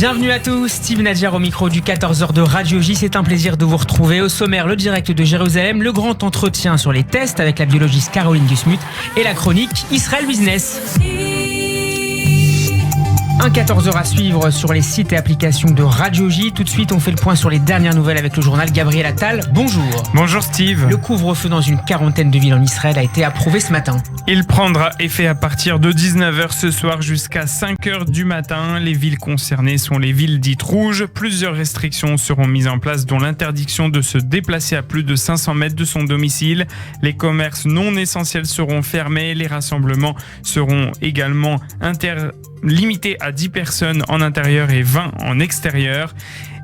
Bienvenue à tous, Steve Nadir au micro du 14h de Radio J. C'est un plaisir de vous retrouver. Au sommaire, le direct de Jérusalem, le grand entretien sur les tests avec la biologiste Caroline Gusmuth et la chronique Israël Business. Un 14h à suivre sur les sites et applications de Radio J. Tout de suite, on fait le point sur les dernières nouvelles avec le journal Gabriel Attal. Bonjour. Bonjour Steve. Le couvre-feu dans une quarantaine de villes en Israël a été approuvé ce matin. Il prendra effet à partir de 19h ce soir jusqu'à 5h du matin. Les villes concernées sont les villes dites rouges. Plusieurs restrictions seront mises en place, dont l'interdiction de se déplacer à plus de 500 mètres de son domicile. Les commerces non essentiels seront fermés. Les rassemblements seront également limités à 10 personnes en intérieur et 20 en extérieur.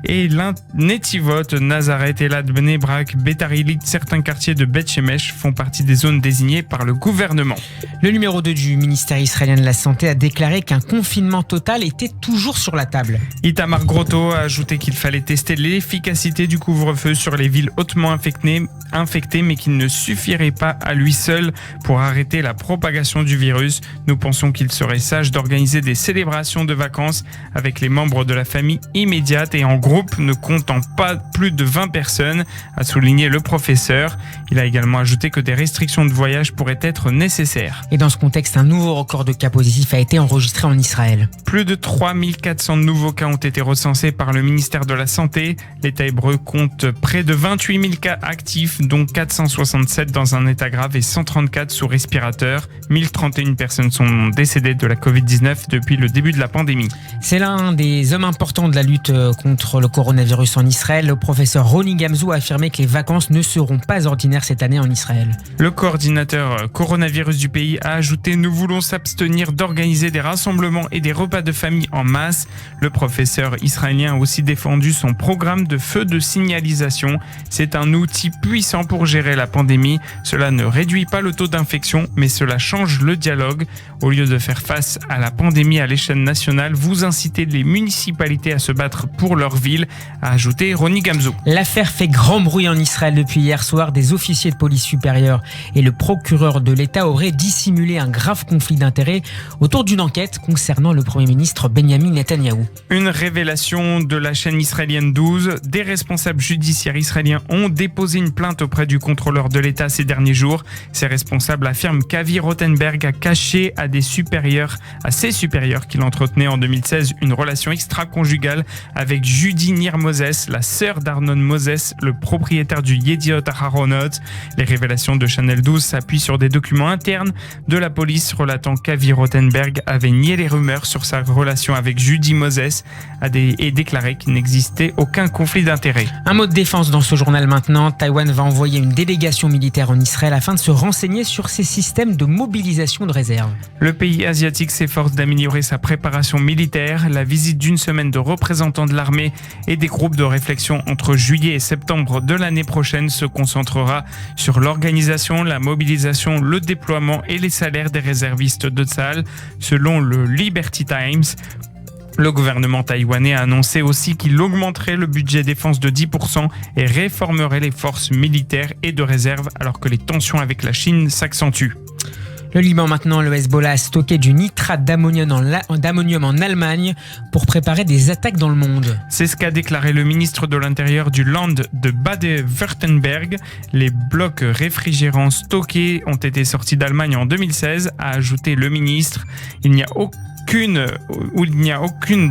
Et Netivot, Nazareth, Elad, Bnei Brak, Beitar Illit, certains quartiers de Beth Shemesh font partie des zones désignées par le gouvernement. Le numéro 2 du ministère israélien de la Santé a déclaré qu'un confinement total était toujours sur la table. Itamar Grotto a ajouté qu'il fallait tester l'efficacité du couvre-feu sur les villes hautement infectées, mais qu'il ne suffirait pas à lui seul pour arrêter la propagation du virus. Nous pensons qu'il serait sage d'organiser des célébrations de vacances avec les membres de la famille immédiate et en groupe ne comptant pas plus de 20 personnes, a souligné le professeur. Il a également ajouté que des restrictions de voyage pourraient être nécessaires. Et dans ce contexte, un nouveau record de cas positifs a été enregistré en Israël. Plus de 3400 nouveaux cas ont été recensés par le ministère de la Santé. L'État hébreu compte près de 28 000 cas actifs, dont 467 dans un état grave et 134 sous respirateur. 1031 personnes sont décédées de la Covid-19 depuis le début de la pandémie. C'est l'un des hommes importants de la lutte contre le coronavirus en Israël. Le professeur Roni Gamzou a affirmé que les vacances ne seront pas ordinaires cette année en Israël. Le coordinateur coronavirus du pays a ajouté « Nous voulons s'abstenir d'organiser des rassemblements et des repas de famille en masse ». Le professeur israélien a aussi défendu son programme de feu de signalisation. C'est un outil puissant pour gérer la pandémie. Cela ne réduit pas le taux d'infection, mais cela change le dialogue. Au lieu de faire face à la pandémie à l'échelle nationale, vous incitez les municipalités à se battre pour leur ville, a ajouté Roni Gamzou. L'affaire fait grand bruit en Israël depuis hier soir. Des officiers de police supérieurs et le procureur de l'État auraient dissimulé un grave conflit d'intérêts autour d'une enquête concernant le Premier ministre Benjamin Netanyahou. Une révélation de la chaîne israélienne 12. Des responsables judiciaires israéliens ont déposé une plainte auprès du contrôleur de l'État ces derniers jours. Ces responsables affirment qu'Avi Rotenberg a caché à ses supérieurs qu'il entretenait en 2016 une relation extra-conjugale avec Judy Nir Moses, la sœur d'Arnon Moses, le propriétaire du Yediot Aharonot. Les révélations de Channel 12 s'appuient sur des documents internes de la police relatant qu'Avi Rotenberg avait nié les rumeurs sur sa relation avec Judy Moses et déclaré qu'il n'existait aucun conflit d'intérêts. Un mot de défense dans ce journal maintenant. Taïwan va envoyer une délégation militaire en Israël afin de se renseigner sur ses systèmes de mobilisation de réserve. Le pays asiatique s'efforce d'améliorer sa préparation militaire. La visite d'une semaine de représentants de l'armée et des groupes de réflexion entre juillet et septembre de l'année prochaine se concentrera sur l'organisation, la mobilisation, le déploiement et les salaires des réservistes de Tsahal, selon le Liberty Times. Le gouvernement taïwanais a annoncé aussi qu'il augmenterait le budget défense de 10% et réformerait les forces militaires et de réserve alors que les tensions avec la Chine s'accentuent. Le Liban maintenant, le Hezbollah a stocké du nitrate d'ammonium en Allemagne pour préparer des attaques dans le monde. C'est ce qu'a déclaré le ministre de l'Intérieur du Land de Bade-Württemberg. Les blocs réfrigérants stockés ont été sortis d'Allemagne en 2016, a ajouté le ministre. Il n'y a aucune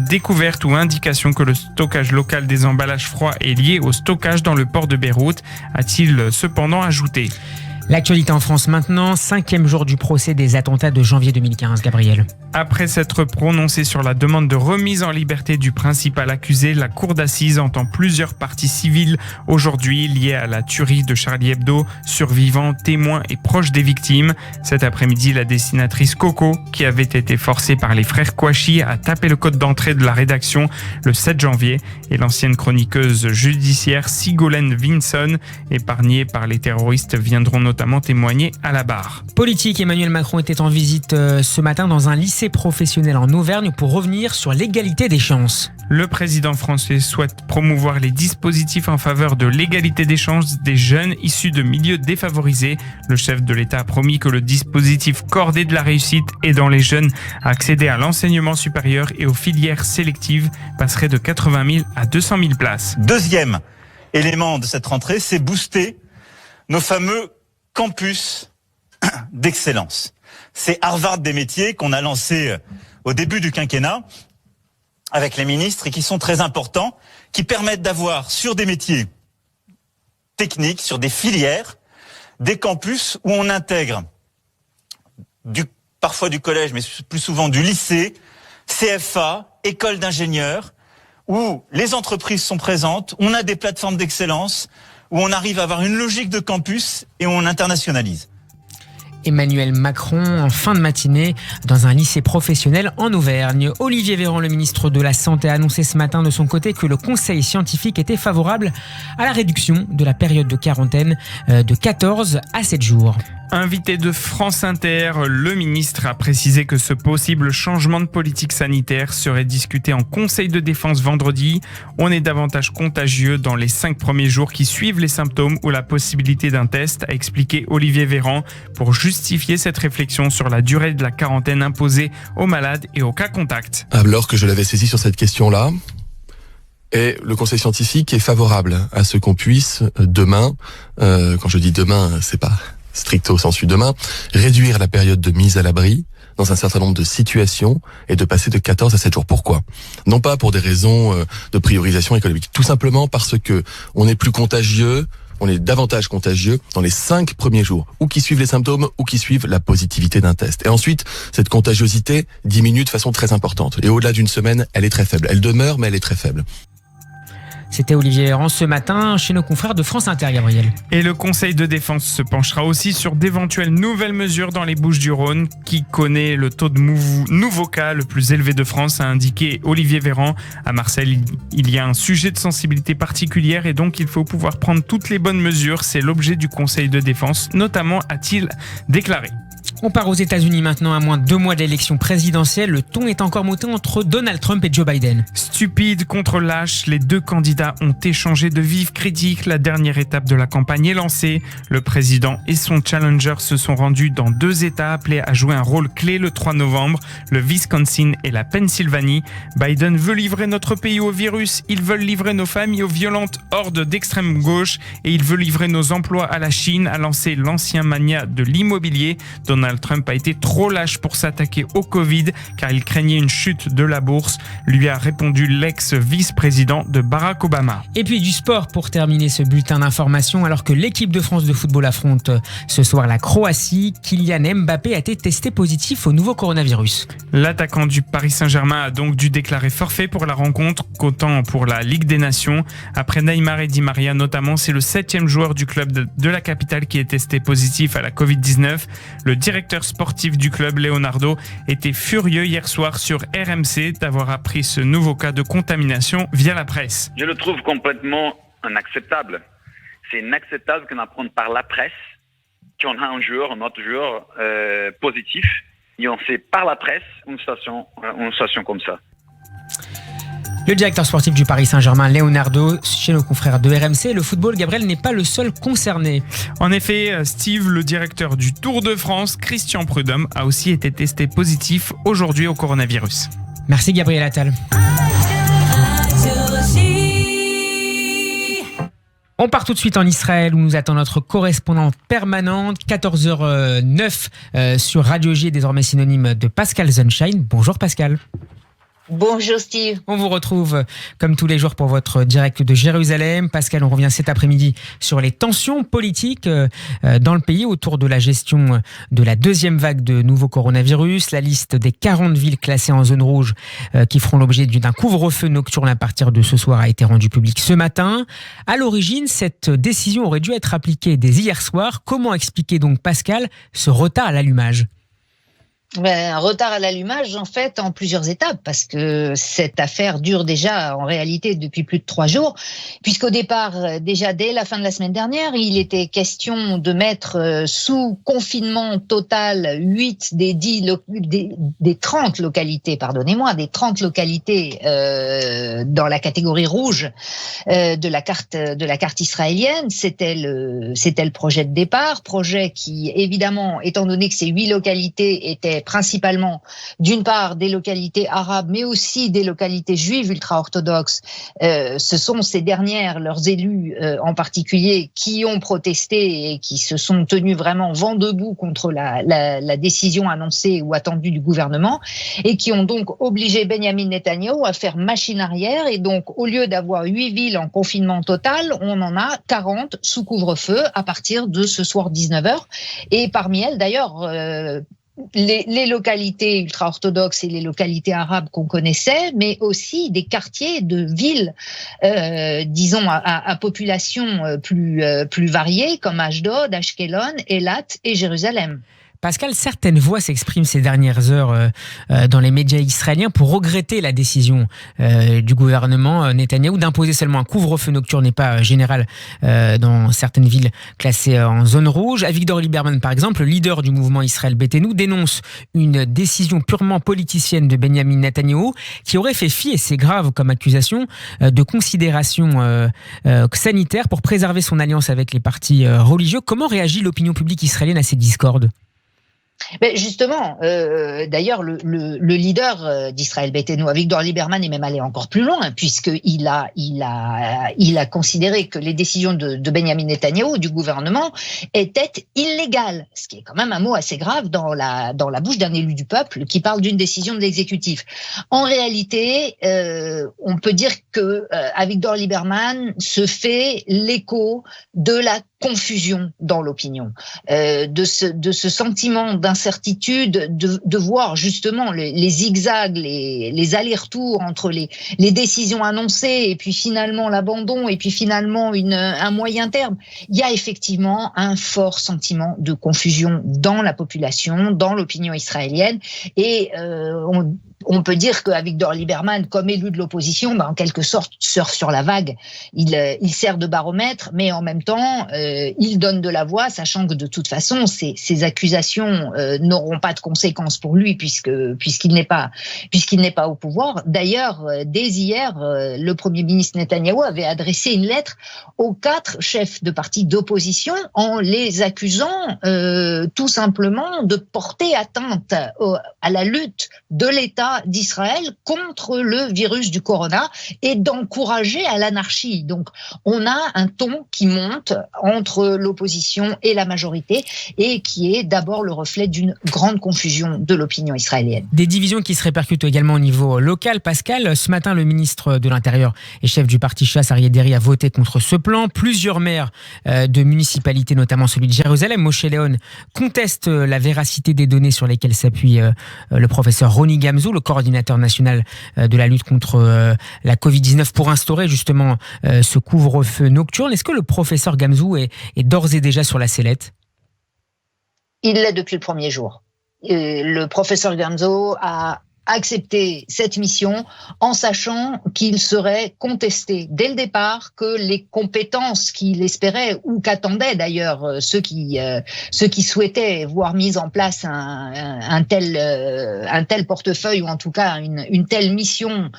découverte ou indication que le stockage local des emballages froids est lié au stockage dans le port de Beyrouth, a-t-il cependant ajouté. L'actualité en France maintenant, 5e jour du procès des attentats de janvier 2015, Gabriel. Après s'être prononcée sur la demande de remise en liberté du principal accusé, la cour d'assises entend plusieurs parties civiles aujourd'hui liées à la tuerie de Charlie Hebdo, survivants, témoins et proches des victimes. Cet après-midi, la dessinatrice Coco, qui avait été forcée par les frères Kouachi à taper le code d'entrée de la rédaction le 7 janvier, et l'ancienne chroniqueuse judiciaire Sigolène Vinson, épargnée par les terroristes, viendront notamment notamment témoigné à la barre. Politique, Emmanuel Macron était en visite ce matin dans un lycée professionnel en Auvergne pour revenir sur l'égalité des chances. Le président français souhaite promouvoir les dispositifs en faveur de l'égalité des chances des jeunes issus de milieux défavorisés. Le chef de l'État a promis que le dispositif cordé de la réussite aidant les jeunes à accéder à l'enseignement supérieur et aux filières sélectives passerait de 80 000 à 200 000 places. Deuxième élément de cette rentrée, c'est booster nos fameux campus d'excellence. C'est Harvard des métiers qu'on a lancé au début du quinquennat avec les ministres et qui sont très importants, qui permettent d'avoir sur des métiers techniques, sur des filières, des campus où on intègre parfois du collège, mais plus souvent du lycée, CFA, école d'ingénieurs, où les entreprises sont présentes, on a des plateformes d'excellence, où on arrive à avoir une logique de campus et où on internationalise. Emmanuel Macron en fin de matinée dans un lycée professionnel en Auvergne. Olivier Véran, le ministre de la Santé, a annoncé ce matin de son côté que le conseil scientifique était favorable à la réduction de la période de quarantaine de 14 à 7 jours. Invité de France Inter, le ministre a précisé que ce possible changement de politique sanitaire serait discuté en Conseil de défense vendredi. On est davantage contagieux dans les 5 premiers jours qui suivent les symptômes ou la possibilité d'un test, a expliqué Olivier Véran, pour justifier cette réflexion sur la durée de la quarantaine imposée aux malades et aux cas contacts. Alors que je l'avais saisi sur cette question-là, et le conseil scientifique est favorable à ce qu'on puisse demain, quand je dis demain, c'est pas stricto sensu demain, réduire la période de mise à l'abri dans un certain nombre de situations et de passer de 14 à 7 jours. Pourquoi ? Non pas pour des raisons de priorisation économique, tout simplement parce que on est plus contagieux, on est davantage contagieux dans les 5 premiers jours, ou qui suivent les symptômes, ou qui suivent la positivité d'un test. Et ensuite, cette contagiosité diminue de façon très importante. Et au-delà d'une semaine, elle est très faible. Elle demeure, mais elle est très faible. C'était Olivier Véran ce matin chez nos confrères de France Inter, Gabriel. Et le Conseil de défense se penchera aussi sur d'éventuelles nouvelles mesures dans les Bouches-du-Rhône, qui connaît le taux de nouveaux cas le plus élevé de France, a indiqué Olivier Véran. À Marseille, il y a un sujet de sensibilité particulière et donc il faut pouvoir prendre toutes les bonnes mesures. C'est l'objet du Conseil de défense, notamment, a-t-il déclaré. On part aux États-Unis maintenant, à moins de 2 mois de l'élection présidentielle. Le ton est encore monté entre Donald Trump et Joe Biden. Stupide contre lâche, les deux candidats ont échangé de vives critiques. La dernière étape de la campagne est lancée. Le président et son challenger se sont rendus dans 2 États appelés à jouer un rôle clé le 3 novembre, le Wisconsin et la Pennsylvanie. Biden veut livrer notre pays au virus, ils veulent livrer nos familles aux violentes hordes d'extrême gauche et il veut livrer nos emplois à la Chine, a lancé l'ancien magnat de l'immobilier. Donald Trump a été trop lâche pour s'attaquer au Covid car il craignait une chute de la bourse, lui a répondu l'ex-vice-président de Barack Obama. Et puis du sport pour terminer ce bulletin d'information. Alors que l'équipe de France de football affronte ce soir la Croatie, Kylian Mbappé a été testé positif au nouveau coronavirus. L'attaquant du Paris Saint-Germain a donc dû déclarer forfait pour la rencontre, qu'autant pour la Ligue des Nations. Après Neymar et Di Maria notamment, c'est le 7e joueur du club de la capitale qui est testé positif à la Covid-19. Le directeur sportif du club, Leonardo, était furieux hier soir sur RMC d'avoir appris ce nouveau cas de contamination via la presse. Je le trouve complètement inacceptable. C'est inacceptable qu'on apprenne par la presse qu'on a un autre joueur positif, et on sait par la presse une situation comme ça. Le directeur sportif du Paris Saint-Germain, Leonardo, chez nos confrères de RMC. Le football, Gabriel, n'est pas le seul concerné. En effet, Steve, le directeur du Tour de France, Christian Prudhomme, a aussi été testé positif aujourd'hui au coronavirus. Merci Gabriel Attal. On part tout de suite en Israël où nous attend notre correspondante permanente, 14h09 sur Radio J, désormais synonyme de Pascal Sunshine. Bonjour Pascal. Bonjour Steve. On vous retrouve comme tous les jours pour votre direct de Jérusalem. Pascal, on revient cet après-midi sur les tensions politiques dans le pays autour de la gestion de la 2e vague de nouveau coronavirus. La liste des 40 villes classées en zone rouge qui feront l'objet d'un couvre-feu nocturne à partir de ce soir a été rendue publique ce matin. À l'origine, cette décision aurait dû être appliquée dès hier soir. Comment expliquer donc, Pascal, ce retard à l'allumage ? Un retard à l'allumage, en fait, en plusieurs étapes, parce que cette affaire dure déjà, en réalité, depuis plus de 3 jours, puisqu'au départ, déjà dès la fin de la semaine dernière, il était question de mettre sous confinement total 8 des 30 localités, des 30 localités dans la catégorie rouge de la carte israélienne. C'était le projet de départ, projet qui, évidemment, étant donné que ces 8 localités étaient principalement, d'une part, des localités arabes, mais aussi des localités juives ultra-orthodoxes. Ce sont ces dernières, leurs élus en particulier, qui ont protesté et qui se sont tenus vraiment vent debout contre la décision annoncée ou attendue du gouvernement, et qui ont donc obligé Benyamin Netanyahou à faire machine arrière. Et donc, au lieu d'avoir 8 villes en confinement total, on en a 40 sous couvre-feu à partir de ce soir 19h. Et parmi elles, d'ailleurs, les localités ultra-orthodoxes et les localités arabes qu'on connaissait, mais aussi des quartiers de villes, disons, à population plus variée, comme Ashdod, Ashkelon, Eilat et Jérusalem. Pascal, certaines voix s'expriment ces dernières heures dans les médias israéliens pour regretter la décision du gouvernement Netanyahou d'imposer seulement un couvre-feu nocturne et pas général dans certaines villes classées en zone rouge. Avigdor Lieberman, par exemple, le leader du mouvement Israël Beitenou, dénonce une décision purement politicienne de Benyamin Netanyahou qui aurait fait fi, et c'est grave comme accusation, de considérations sanitaires pour préserver son alliance avec les partis religieux. Comment réagit l'opinion publique israélienne à ces discordes ? Mais justement, d'ailleurs, le leader d'Israël Beitenou, Avigdor Lieberman, est même allé encore plus loin, puisqu'il a considéré que les décisions de Benyamin Netanyahou, du gouvernement, étaient illégales, ce qui est quand même un mot assez grave dans la bouche d'un élu du peuple qui parle d'une décision de l'exécutif. En réalité, on peut dire que Avigdor Lieberman se fait l'écho de la confusion dans l'opinion, de ce sentiment d'incertitude, de voir justement les zigzags, les allers-retours entre les décisions annoncées et puis finalement l'abandon et puis finalement un moyen terme. Il y a effectivement un fort sentiment de confusion dans la population, dans l'opinion israélienne, et on peut dire qu'Avigdor Lieberman, comme élu de l'opposition, en quelque sorte surfe sur la vague. Il sert de baromètre, mais en même temps, il donne de la voix, sachant que de toute façon, ces accusations n'auront pas de conséquences pour lui puisqu'il n'est pas au pouvoir. D'ailleurs, dès hier, le Premier ministre Netanyahou avait adressé une lettre aux 4 chefs de partis d'opposition en les accusant tout simplement de porter atteinte à la lutte de l'État d'Israël contre le virus du corona et d'encourager à l'anarchie. Donc, on a un ton qui monte entre l'opposition et la majorité et qui est d'abord le reflet d'une grande confusion de l'opinion israélienne. Des divisions qui se répercutent également au niveau local. Pascal, ce matin, le ministre de l'Intérieur et chef du parti Chasse, Aryeh Deri, a voté contre ce plan. Plusieurs maires de municipalités, notamment celui de Jérusalem, Moshe Leon, contestent la véracité des données sur lesquelles s'appuie le professeur Roni Gamzou, le coordinateur national de la lutte contre la Covid-19, pour instaurer justement ce couvre-feu nocturne. Est-ce que le professeur Gamzou est d'ores et déjà sur la sellette ? Il l'est depuis le premier jour. Le professeur Gamzou a accepté cette mission en sachant qu'il serait contesté dès le départ, que les compétences qu'il espérait ou qu'attendaient d'ailleurs ceux qui souhaitaient voir mise en place un tel portefeuille ou en tout cas une telle mission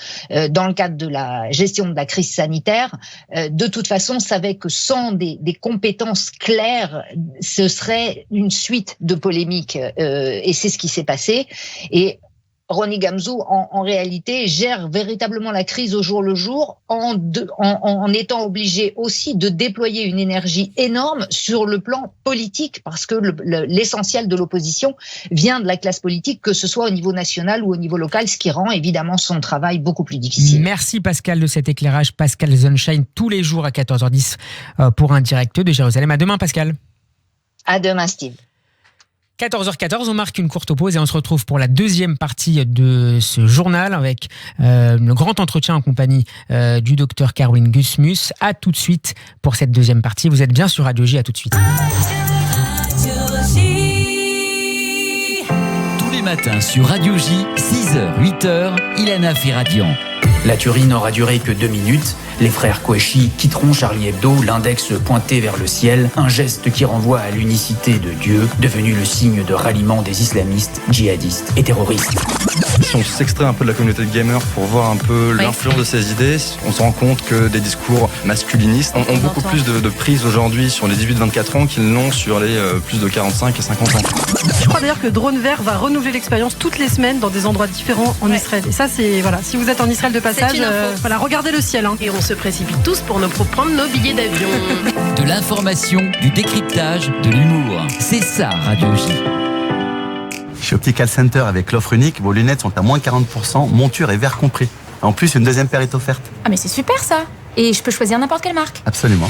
dans le cadre de la gestion de la crise sanitaire, de toute façon savaient que sans des compétences claires, ce serait une suite de polémiques et c'est ce qui s'est passé. Et Roni Gamzou, en réalité, gère véritablement la crise au jour le jour en étant obligé aussi de déployer une énergie énorme sur le plan politique, parce que l'essentiel de l'opposition vient de la classe politique, que ce soit au niveau national ou au niveau local, ce qui rend évidemment son travail beaucoup plus difficile. Merci Pascal de cet éclairage. Pascal Sunshine, tous les jours à 14h10 pour un direct de Jérusalem. À demain Pascal. À demain Steve. 14h14, on marque une courte pause et on se retrouve pour la deuxième partie de ce journal avec le grand entretien en compagnie du docteur Caroline Gusmus. À tout de suite pour cette deuxième partie. Vous êtes bien sur Radio J, à tout de suite. Tous les matin sur Radio J, 6h, 8h, Ilana Ferradian. La tuerie n'aura duré que 2 minutes. Les frères Kouachi quitteront Charlie Hebdo, l'index pointé vers le ciel, un geste qui renvoie à l'unicité de Dieu, devenu le signe de ralliement des islamistes, djihadistes et terroristes. Si on s'extrait un peu de la communauté de gamers pour voir un peu l'influence de ces idées, on se rend compte que des discours masculinistes ont beaucoup plus de prise aujourd'hui sur les 18-24 ans qu'ils n'ont sur les plus de 45 et 50 ans. Je crois d'ailleurs que Drone Vert va renouveler l'expérience toutes les semaines dans des endroits différents en Israël. Et ça, c'est voilà. Si vous êtes en Israël de passage, voilà, regardez le ciel. Et on se précipite tous pour prendre nos billets d'avion. De l'information, du décryptage, de l'humour. C'est ça, Radio J. Chez Optical Center, avec l'offre unique, vos lunettes sont à moins 40%, monture et verre compris. En plus, une deuxième paire est offerte. Ah mais c'est super ça. Et je peux choisir n'importe quelle marque. Absolument.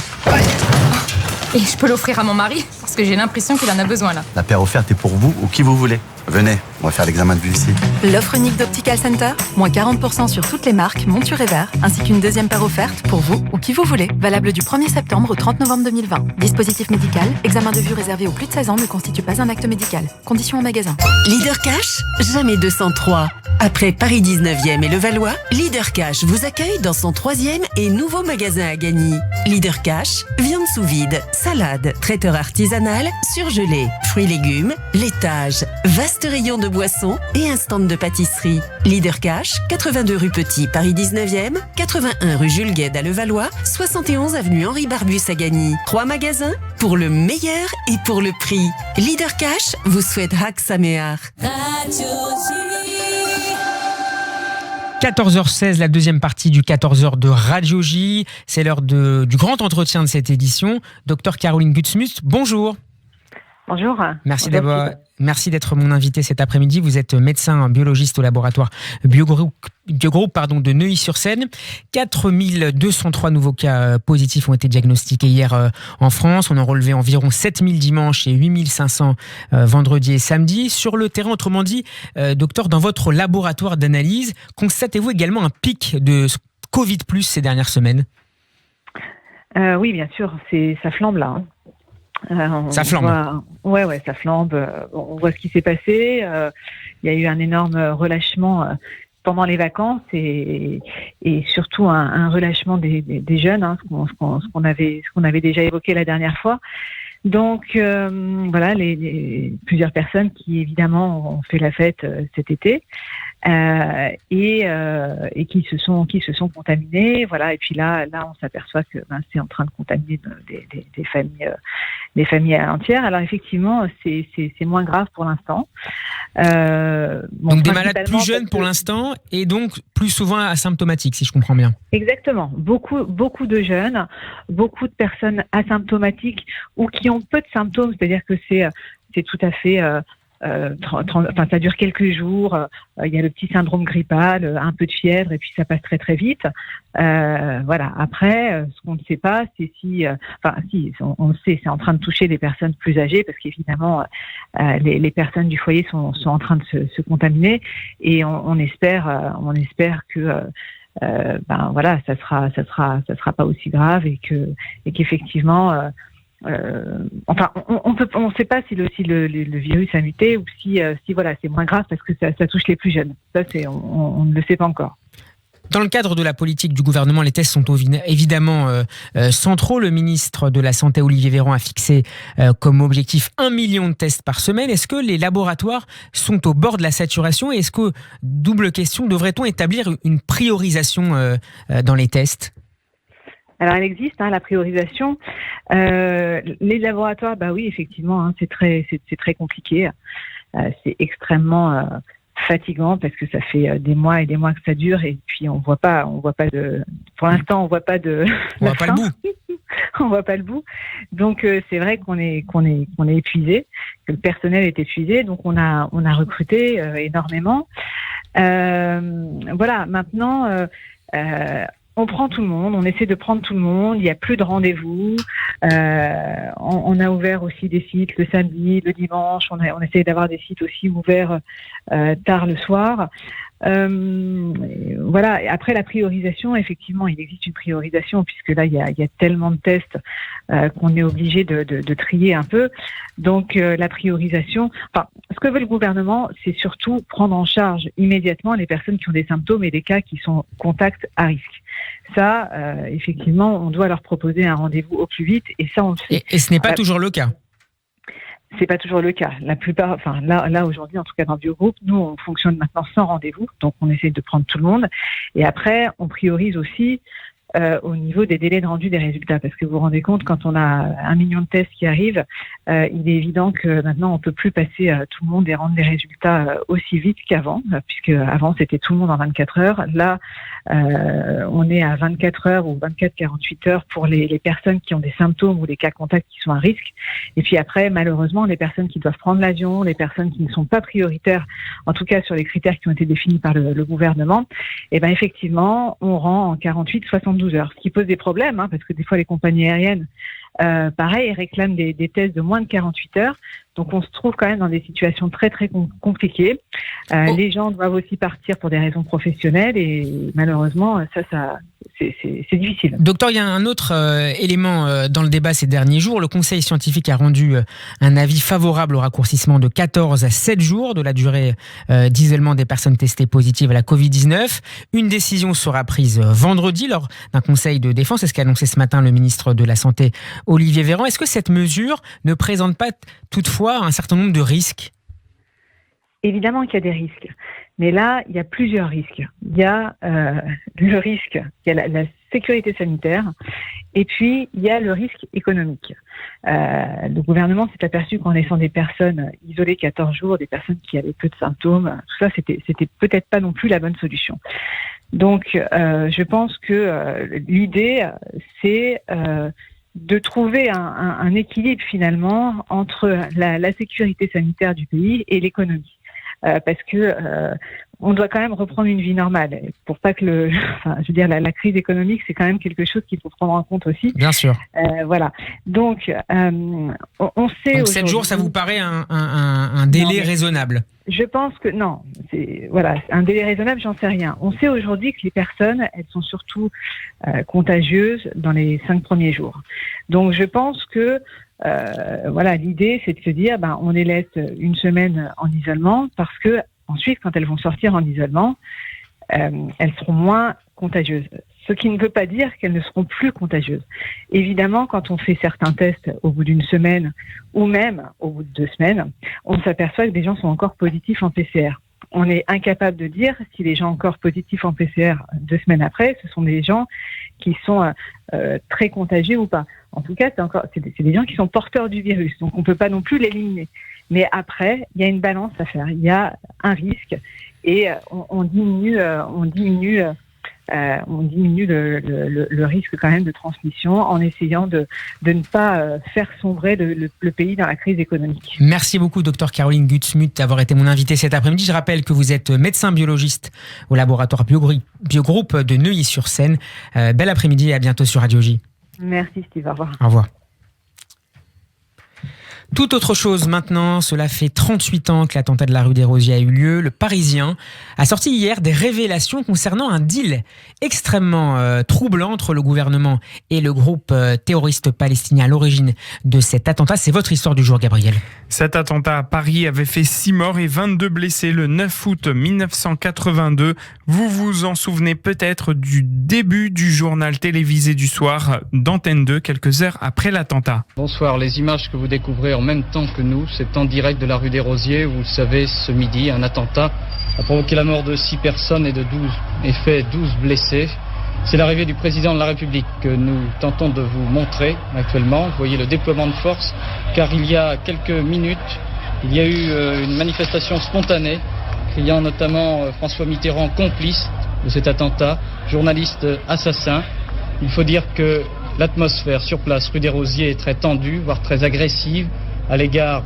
Et je peux l'offrir à mon mari, parce que j'ai l'impression qu'il en a besoin là. La paire offerte est pour vous ou qui vous voulez. Venez, on va faire l'examen de vue ici. L'offre unique d'Optical Center, moins 40% sur toutes les marques, montures et verres, ainsi qu'une deuxième paire offerte pour vous ou qui vous voulez. Valable du 1er septembre au 30 novembre 2020. Dispositif médical, examen de vue réservé aux plus de 16 ans ne constitue pas un acte médical. Conditions en magasin. Leader Cash, jamais 203. Après Paris 19e et Levallois, Leader Cash vous accueille dans son 3e et nouveau magasin à Gagny. Leader Cash, viande sous vide, salade, traiteur artisanal, surgelé, fruits légumes, laitage, vaste rayon de boissons et un stand de pâtisserie. Leader Cash, 82 rue Petit, Paris 19e, 81 rue Jules Guesde à Levallois, 71 avenue Henri Barbus à Gagny. 3 magasins pour le meilleur et pour le prix. Leader Cash vous souhaite Hak Sameach. 14h16, la deuxième partie du 14h de Radio J. C'est l'heure du grand entretien de cette édition. Docteur Caroline Gutsmuth, bonjour. Bonjour. Merci d'être mon invité cet après-midi. Vous êtes médecin biologiste au laboratoire Biogroupe de Neuilly-sur-Seine. 4203 nouveaux cas positifs ont été diagnostiqués hier en France. On en relevait environ 7000 dimanche et 8500 vendredi et samedi. Sur le terrain, autrement dit, docteur, dans votre laboratoire d'analyse, constatez-vous également un pic de Covid+ ces dernières semaines ? Oui, bien sûr. Ça flambe là. Ça flambe. Ouais, ça flambe. On voit ce qui s'est passé. Il y a eu un énorme relâchement pendant les vacances et surtout un relâchement des jeunes, ce qu'on avait déjà évoqué la dernière fois. Donc voilà, plusieurs personnes qui évidemment ont fait la fête cet été et qui se sont contaminées. Voilà, et puis là on s'aperçoit que c'est en train de contaminer des familles entières. Alors effectivement, c'est moins grave pour l'instant. Donc des malades plus jeunes pour l'instant et donc plus souvent asymptomatiques, si je comprends bien. Exactement. Beaucoup de jeunes, beaucoup de personnes asymptomatiques ou qui ont peu de symptômes, c'est-à-dire que c'est tout à fait ça dure quelques jours, il y a le petit syndrome grippal, un peu de fièvre et puis ça passe très très vite. Voilà. Après, ce qu'on ne sait pas, c'est on le sait, c'est en train de toucher les personnes plus âgées parce qu'évidemment les personnes du foyer sont en train de se contaminer et on espère que voilà, ça sera pas aussi grave et qu'effectivement on ne sait pas si le virus a muté ou si voilà, c'est moins grave parce que ça touche les plus jeunes. Ça, on ne le sait pas encore. Dans le cadre de la politique du gouvernement, les tests sont évidemment centraux. Le ministre de la Santé, Olivier Véran, a fixé comme objectif 1 million de tests par semaine. Est-ce que les laboratoires sont au bord de la saturation ? Et est-ce que, double question, devrait-on établir une priorisation dans les tests ? Alors, elle existe, la priorisation. Les laboratoires, oui, effectivement, c'est très compliqué. C'est extrêmement fatigant parce que ça fait des mois et des mois que ça dure et puis on voit pas pour l'instant, on voit pas le bout. On voit pas le bout. Donc, c'est vrai qu'on est épuisé, que le personnel est épuisé. Donc, on a recruté énormément. Voilà. Maintenant, on prend tout le monde, on essaie de prendre tout le monde, il n'y a plus de rendez-vous. On a ouvert aussi des sites le samedi, le dimanche, on essaie d'avoir des sites aussi ouverts tard le soir. Voilà. Et après la priorisation, effectivement, il existe une priorisation puisque là il y a tellement de tests qu'on est obligé de trier un peu. Donc la priorisation. Enfin, ce que veut le gouvernement, c'est surtout prendre en charge immédiatement les personnes qui ont des symptômes et des cas qui sont contacts à risque. Ça, effectivement, on doit leur proposer un rendez-vous au plus vite, et ça on le fait. Et ce n'est pas toujours le cas. C'est pas toujours le cas. La plupart, enfin là aujourd'hui, en tout cas dans Biogroupe, nous on fonctionne maintenant sans rendez-vous, donc on essaie de prendre tout le monde. Et après, on priorise aussi au niveau des délais de rendu des résultats, parce que vous vous rendez compte, quand on a 1 million de tests qui arrivent, il est évident que maintenant on peut plus passer tout le monde et rendre les résultats aussi vite qu'avant, puisque avant c'était tout le monde en 24 heures. Là, on est à 24 heures ou 24-48 heures pour les personnes qui ont des symptômes ou des cas contacts qui sont à risque. Et puis après, malheureusement, les personnes qui doivent prendre l'avion, les personnes qui ne sont pas prioritaires, en tout cas sur les critères qui ont été définis par le gouvernement, et ben effectivement, on rend en 48-72 heures, ce qui pose des problèmes, parce que des fois les compagnies aériennes, pareil, réclament des tests de moins de 48 heures. Donc on se trouve quand même dans des situations très très compliquées. Les gens doivent aussi partir pour des raisons professionnelles et malheureusement ça c'est difficile. Docteur, il y a un autre élément dans le débat ces derniers jours. Le Conseil scientifique a rendu un avis favorable au raccourcissement de 14 à 7 jours de la durée d'isolement des personnes testées positives à la Covid-19. Une décision sera prise vendredi lors d'un conseil de défense. C'est ce qu'a annoncé ce matin le ministre de la Santé, Olivier Véran. Est-ce que cette mesure ne présente pas toutefois un certain nombre de risques? Évidemment qu'il y a des risques. Mais là, il y a plusieurs risques. Il y a le risque, il y a la sécurité sanitaire, et puis il y a le risque économique. Le gouvernement s'est aperçu qu'en laissant des personnes isolées 14 jours, des personnes qui avaient peu de symptômes, tout ça, c'était peut-être pas non plus la bonne solution. Donc, je pense que l'idée, c'est de trouver un équilibre finalement entre la sécurité sanitaire du pays et l'économie. Parce que on doit quand même reprendre une vie normale. Pour pas que la crise économique, c'est quand même quelque chose qu'il faut prendre en compte aussi. Bien sûr. Voilà. Donc, on sait. Donc 7 jours, ça vous paraît un délai raisonnable? Je pense que non. Un délai raisonnable, j'en sais rien. On sait aujourd'hui que les personnes, elles sont surtout contagieuses dans les 5 premiers jours. Donc, je pense que l'idée, c'est de se dire, on les laisse une semaine en isolement parce que ensuite, quand elles vont sortir en isolement, elles seront moins contagieuses. Ce qui ne veut pas dire qu'elles ne seront plus contagieuses. Évidemment, quand on fait certains tests au bout d'une semaine ou même au bout de 2 semaines, on s'aperçoit que des gens sont encore positifs en PCR. On est incapable de dire si les gens encore positifs en PCR 2 semaines après, ce sont des gens qui sont très contagieux ou pas. En tout cas, c'est des gens qui sont porteurs du virus, donc on ne peut pas non plus l'éliminer. Mais après, il y a une balance à faire. Il y a un risque et on diminue le risque quand même de transmission en essayant de ne pas faire sombrer le pays dans la crise économique. Merci beaucoup, Dr Caroline Gutschmuth, d'avoir été mon invitée cet après-midi. Je rappelle que vous êtes médecin biologiste au laboratoire Biogroupe de Neuilly-sur-Seine. Bel après-midi et à bientôt sur Radio J. Merci Steve, au revoir. Au revoir. Tout autre chose maintenant, cela fait 38 ans que l'attentat de la rue des Rosiers a eu lieu. Le Parisien a sorti hier des révélations concernant un deal extrêmement troublant entre le gouvernement et le groupe terroriste palestinien à l'origine de cet attentat. C'est votre histoire du jour, Gabriel. Cet attentat à Paris avait fait 6 morts et 22 blessés le 9 août 1982. Vous vous en souvenez peut-être du début du journal télévisé du soir d'Antenne 2, quelques heures après l'attentat. Bonsoir, les images que vous découvrez en même temps que nous, c'est en direct de la rue des Rosiers. Vous le savez, ce midi, un attentat a provoqué la mort de 6 personnes et fait 12 blessés. C'est l'arrivée du président de la République que nous tentons de vous montrer actuellement. Vous voyez le déploiement de force, car il y a quelques minutes, il y a eu une manifestation spontanée, criant notamment François Mitterrand complice de cet attentat, journaliste assassin. Il faut dire que l'atmosphère sur place, rue des Rosiers, est très tendue, voire très agressive, à l'égard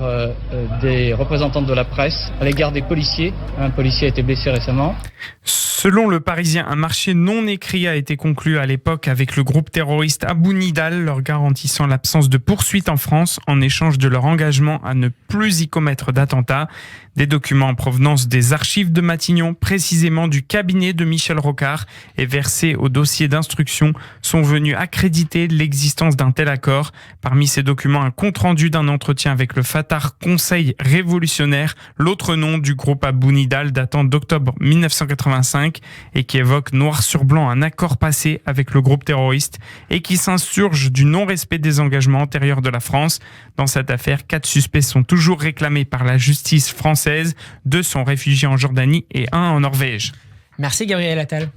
des représentants de la presse, à l'égard des policiers. Un policier a été blessé récemment. Selon le Parisien, un marché non écrit a été conclu à l'époque avec le groupe terroriste Abu Nidal, leur garantissant l'absence de poursuite en France en échange de leur engagement à ne plus y commettre d'attentats. Des documents en provenance des archives de Matignon, précisément du cabinet de Michel Rocard, et versés au dossier d'instruction, sont venus accréditer l'existence d'un tel accord. Parmi ces documents, un compte-rendu d'un entretien avec le Fatah Conseil révolutionnaire, l'autre nom du groupe Abu Nidal datant d'octobre 1985 et qui évoque noir sur blanc un accord passé avec le groupe terroriste et qui s'insurge du non-respect des engagements antérieurs de la France. Dans cette affaire, 4 suspects sont toujours réclamés par la justice française. 2 sont réfugiés en Jordanie et 1 en Norvège. Merci Gabriel Attal.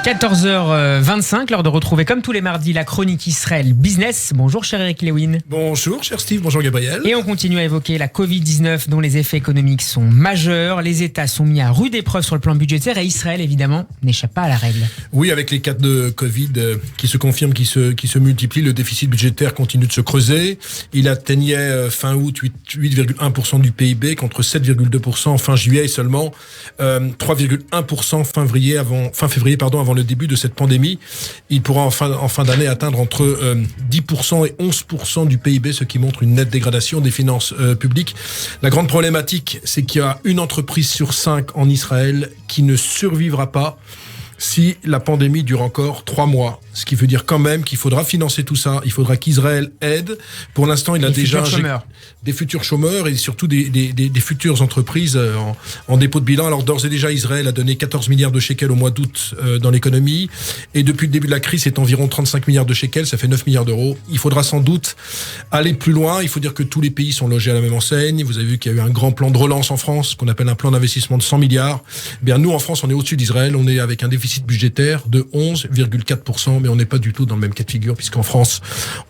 14h25, l'heure de retrouver comme tous les mardis la chronique Israël Business. Bonjour cher Eric Lewin. Bonjour cher Steve, bonjour Gabriel. Et on continue à évoquer la Covid-19 dont les effets économiques sont majeurs. Les États sont mis à rude épreuve sur le plan budgétaire et Israël évidemment n'échappe pas à la règle. Oui, avec les cas de Covid qui se confirment, qui se multiplient, le déficit budgétaire continue de se creuser. Il atteignait fin août 8,1% du PIB contre 7,2% fin juillet et seulement 3,1% fin février avant le début de cette pandémie. Il pourra en fin d'année atteindre entre 10% et 11% du PIB, ce qui montre une nette dégradation des finances publiques. La grande problématique, c'est qu'il y a une entreprise sur 5 en Israël qui ne survivra pas si la pandémie dure encore 3 mois. Ce qui veut dire quand même qu'il faudra financer tout ça. Il faudra qu'Israël aide. Pour l'instant, il a déjà des futurs chômeurs et surtout des futures entreprises en dépôt de bilan. Alors d'ores et déjà, Israël a donné 14 milliards de shekels au mois d'août dans l'économie. Et depuis le début de la crise, c'est environ 35 milliards de shekels. Ça fait 9 milliards d'euros. Il faudra sans doute aller plus loin. Il faut dire que tous les pays sont logés à la même enseigne. Vous avez vu qu'il y a eu un grand plan de relance en France, qu'on appelle un plan d'investissement de 100 milliards. Bien, nous, en France, on est au-dessus d'Israël. On est avec un déficit budgétaire de 11,4%. Mais on n'est pas du tout dans le même cas de figure, puisqu'en France,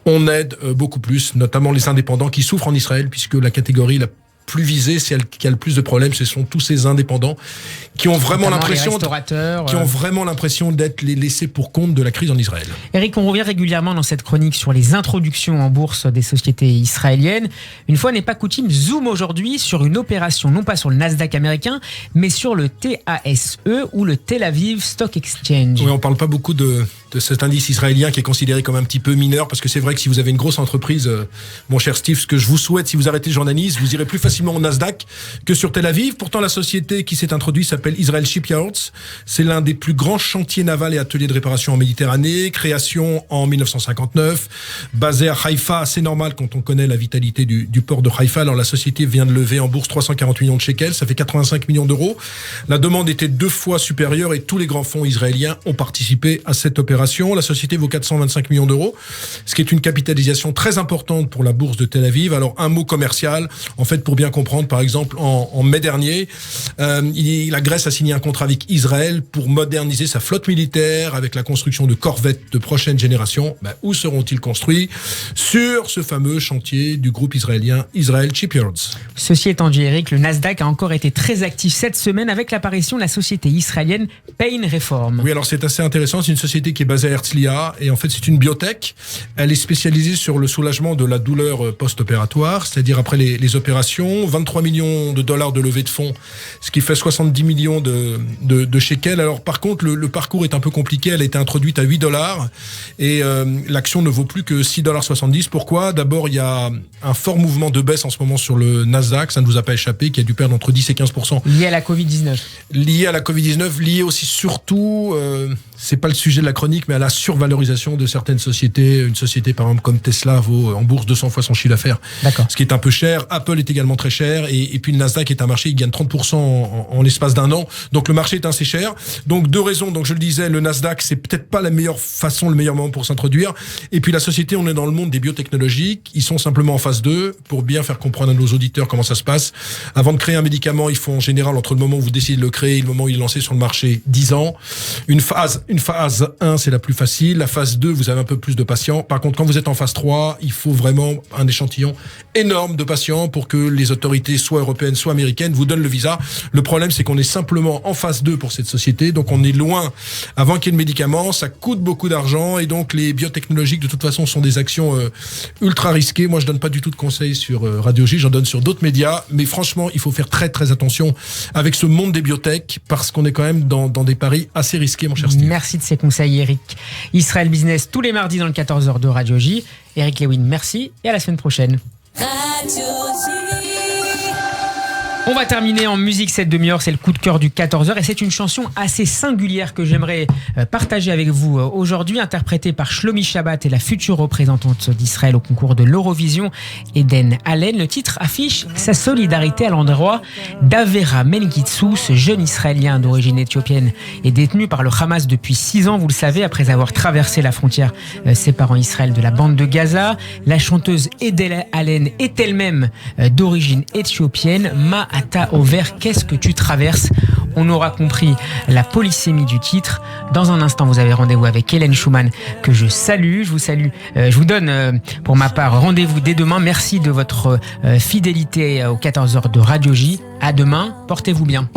on aide beaucoup plus, notamment les indépendants qui souffrent en Israël, puisque la catégorie la plus visée, celle qui a le plus de problèmes, ce sont tous ces indépendants qui ont vraiment l'impression d'être les laissés pour compte de la crise en Israël. Eric, on revient régulièrement dans cette chronique sur les introductions en bourse des sociétés israéliennes. Une fois n'est pas coutume, zoom aujourd'hui sur une opération, non pas sur le Nasdaq américain, mais sur le TASE ou le Tel Aviv Stock Exchange. Oui, on parle pas beaucoup de cet indice israélien qui est considéré comme un petit peu mineur, parce que c'est vrai que si vous avez une grosse entreprise, mon cher Steve, ce que je vous souhaite, si vous arrêtez le journalisme, vous irez plus facilement au Nasdaq que sur Tel Aviv. Pourtant, la société qui s'est introduite s'appelle Israel Shipyards. C'est l'un des plus grands chantiers navals et ateliers de réparation en Méditerranée. Création en 1959, basé à Haïfa, assez normal quand on connaît la vitalité du port de Haïfa. Alors la société vient de lever en bourse 340 millions de shekels, ça fait 85 millions d'euros. La demande était 2 fois supérieure et tous les grands fonds israéliens ont participé à cette opération. La société vaut 425 millions d'euros, ce qui est une capitalisation très importante pour la bourse de Tel Aviv. Alors un mot commercial, en fait, pour bien comprendre, par exemple, en mai dernier, la Grèce a signé un contrat avec Israël pour moderniser sa flotte militaire avec la construction de corvettes de prochaine génération. Où seront-ils construits? Sur ce fameux chantier du groupe israélien Israel Shipyards. Ceci étant dit, Eric, le Nasdaq a encore été très actif cette semaine avec l'apparition de la société israélienne Payne Reform. Oui, alors c'est assez intéressant. C'est une société qui est basée à Herzliya et en fait c'est une biotech. Elle est spécialisée sur le soulagement de la douleur post-opératoire, c'est-à-dire après les opérations. 23 millions de dollars de levée de fonds, ce qui fait 70 millions de shekels. Alors par contre, le parcours est un peu compliqué. Elle a été introduite à 8 dollars et l'action ne vaut plus que 6,70 $. Pourquoi? D'abord, il y a un fort mouvement de baisse en ce moment sur le Nasdaq, ça ne vous a pas échappé, qui a dû perdre entre 10 et 15%. Lié à la Covid-19. Lié à la Covid-19, lié aussi surtout, c'est pas le sujet de la chronique, mais à la survalorisation de certaines sociétés. Une société par exemple comme Tesla vaut en bourse 200 fois son chiffre d'affaires, ce qui est un peu cher. Apple est également très cher et puis le Nasdaq est un marché qui gagne 30% en l'espace d'un an. Donc le marché est assez cher. Donc 2 raisons. Donc je le disais, le Nasdaq c'est peut-être pas la meilleure façon, le meilleur moment pour s'introduire. Et puis la société, on est dans le monde des biotechnologies. Ils sont simplement en phase 2 pour bien faire comprendre à nos auditeurs comment ça se passe. Avant de créer un médicament, il faut en général entre le moment où vous décidez de le créer et le moment où il est lancé sur le marché 10 ans. Une phase 1, c'est c'est la plus facile. La phase 2, vous avez un peu plus de patients. Par contre, quand vous êtes en phase 3, il faut vraiment un échantillon énorme de patients pour que les autorités, soit européennes, soit américaines, vous donnent le visa. Le problème, c'est qu'on est simplement en phase 2 pour cette société. Donc, on est loin avant qu'il y ait de médicaments. Ça coûte beaucoup d'argent. Et donc, les biotechnologiques, de toute façon, sont des actions ultra risquées. Moi, je donne pas du tout de conseils sur Radio J. J'en donne sur d'autres médias. Mais franchement, il faut faire très, très attention avec ce monde des biotech parce qu'on est quand même dans des paris assez risqués, mon cher Steve. Merci de ces conseils, Eric. Israël Business, tous les mardis dans le 14h de Radio J. Eric Lewin, merci et à la semaine prochaine. On va terminer en musique cette demi-heure, c'est le coup de cœur du 14h et c'est une chanson assez singulière que j'aimerais partager avec vous aujourd'hui, interprétée par Shlomi Shabbat et la future représentante d'Israël au concours de l'Eurovision, Eden Allen. Le titre affiche sa solidarité à l'endroit d'Avera Menkitsou, ce jeune Israélien d'origine éthiopienne est détenu par le Hamas depuis 6 ans, vous le savez, après avoir traversé la frontière séparant Israël de la bande de Gaza. La chanteuse Eden Allen est elle-même d'origine éthiopienne. Ma'ata Over, qu'est-ce que tu traverses? On aura compris la polysémie du titre. Dans un instant, vous avez rendez-vous avec Hélène Schumann, que je salue. Je vous salue. Je vous donne, pour ma part, rendez-vous dès demain. Merci de votre fidélité aux 14h de Radio J. À demain. Portez-vous bien.